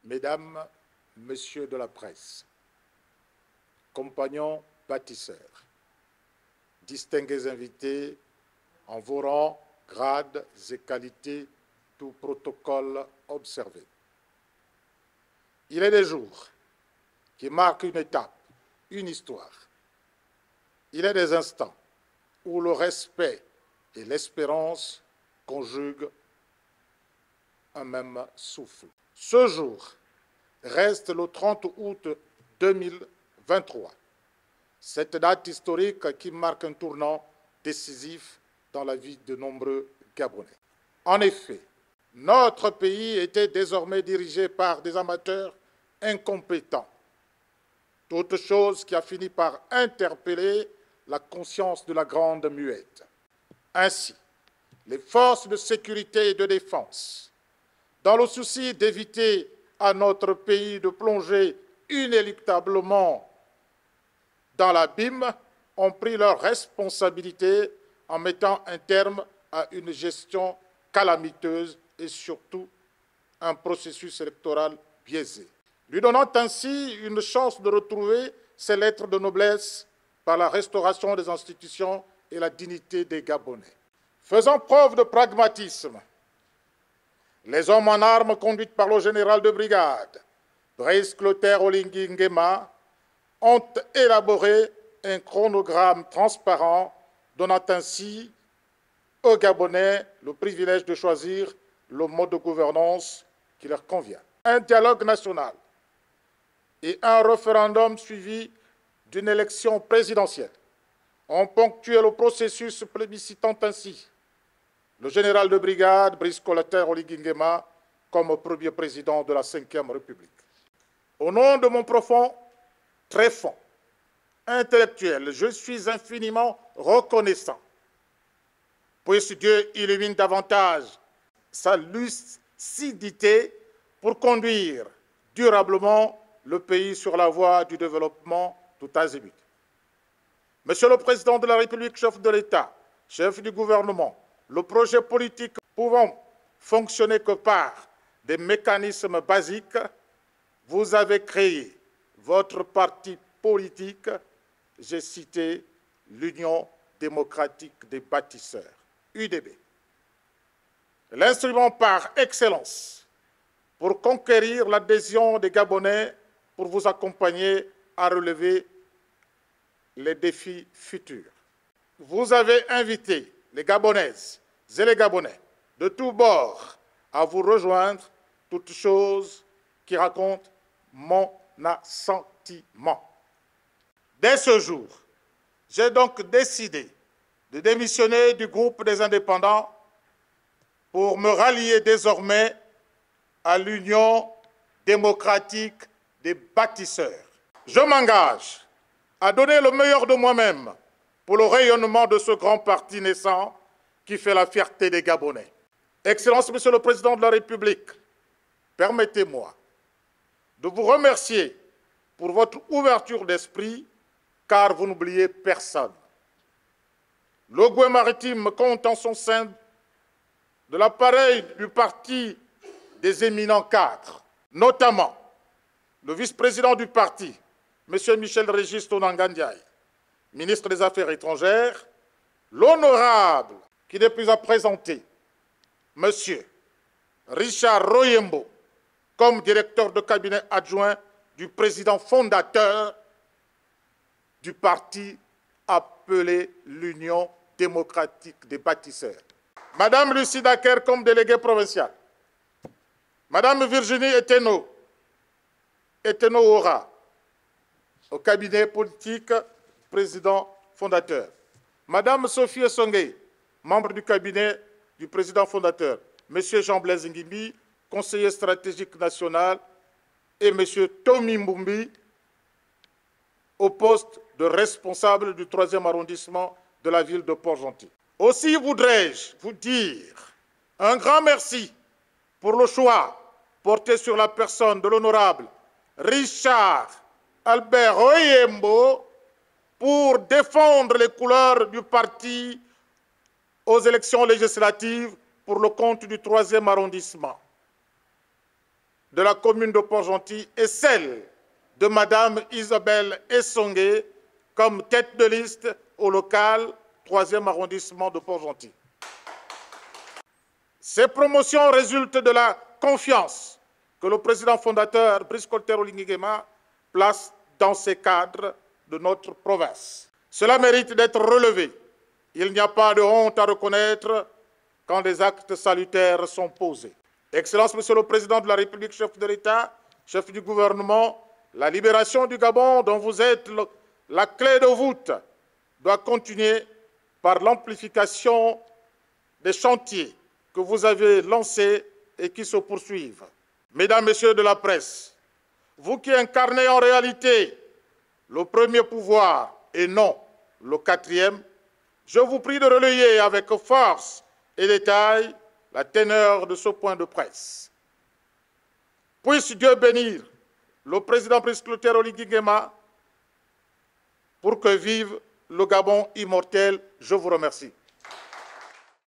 Mesdames, Messieurs de la presse, compagnons bâtisseurs, distingués invités, en vos rangs, grades et qualités, tout protocole observé. Il est des jours qui marquent une étape, une histoire. Il est des instants où le respect et l'espérance conjuguent un même souffle. Ce jour reste le 30 août 2023. Cette date historique qui marque un tournant décisif dans la vie de nombreux Gabonais. En effet, notre pays était désormais dirigé par des amateurs incompétents. Toute chose qui a fini par interpeller la conscience de la Grande Muette. Ainsi, les forces de sécurité et de défense, dans le souci d'éviter à notre pays de plonger inéluctablement dans l'abîme, ont pris leurs responsabilités en mettant un terme à une gestion calamiteuse et surtout un processus électoral biaisé, lui donnant ainsi une chance de retrouver ses lettres de noblesse par la restauration des institutions et la dignité des Gabonais. Faisant preuve de pragmatisme, les hommes en armes conduits par le général de brigade, Brice Clotaire Oligui Nguema, ont élaboré un chronogramme transparent donnant ainsi aux Gabonais le privilège de choisir le mode de gouvernance qui leur convient. Un dialogue national et un référendum suivi d'une élection présidentielle ont ponctué le processus plébiscitant ainsi le général de brigade Brice Clotaire Oligui Nguema comme premier président de la Ve République. Au nom de mon profond tréfonds intellectuel, je suis infiniment reconnaissant, puisse Dieu illumine davantage sa lucidité pour conduire durablement le pays sur la voie du développement tout azimut. Monsieur le Président de la République, chef de l'État, chef du gouvernement, le projet politique pouvant fonctionner que par des mécanismes basiques, vous avez créé votre parti politique, j'ai cité l'Union démocratique des bâtisseurs, UDB. L'instrument par excellence pour conquérir l'adhésion des Gabonais pour vous accompagner à relever les défis futurs. Vous avez invité les Gabonaises et les Gabonais de tous bords à vous rejoindre, toutes choses qui racontent mon assentiment. Dès ce jour, j'ai donc décidé de démissionner du groupe des indépendants pour me rallier désormais à l'Union démocratique des bâtisseurs. Je m'engage à donner le meilleur de moi-même pour le rayonnement de ce grand parti naissant qui fait la fierté des Gabonais. Excellence, Monsieur le Président de la République, permettez-moi de vous remercier pour votre ouverture d'esprit, car vous n'oubliez personne. Le Goué maritime compte en son sein de l'appareil du parti des éminents cadres, notamment le vice-président du parti, M. Michel Régis Tonangandiaï, ministre des Affaires étrangères, l'honorable, qui n'est plus à présenter, M. Richard Royembo, comme directeur de cabinet adjoint du président fondateur du parti appelé l'Union démocratique des bâtisseurs. Madame Lucie Daker comme déléguée provinciale. Madame Virginie Eteno-Ora, au cabinet politique, président fondateur. Madame Sophie Essongé, membre du cabinet du président fondateur. Monsieur Jean-Blaise Ngimbi, conseiller stratégique national, et Monsieur Tommy Mbumbi, au poste de responsable du 3e arrondissement de la ville de Port-Gentil. Aussi voudrais-je vous dire un grand merci pour le choix porté sur la personne de l'honorable Richard Albert Oyembo pour défendre les couleurs du parti aux élections législatives pour le compte du 3e arrondissement. de la commune de Port-Gentil et celle de Madame Isabelle Essongué comme tête de liste au local 3e arrondissement de Port-Gentil. Ces promotions résultent de la confiance que le président fondateur Brice Colter Oligui Nguema place dans ces cadres de notre province. Cela mérite d'être relevé. Il n'y a pas de honte à reconnaître quand des actes salutaires sont posés. Excellence, Monsieur le Président de la République, chef de l'État, chef du gouvernement, la libération du Gabon dont vous êtes la clé de voûte doit continuer par l'amplification des chantiers que vous avez lancés et qui se poursuivent. Mesdames, Messieurs de la presse, vous qui incarnez en réalité le premier pouvoir et non le 4e, je vous prie de relayer avec force et détail la teneur de ce point de presse. Puisse Dieu bénir le président Brice Colter Oligui Nguema pour que vive le Gabon immortel. Je vous remercie.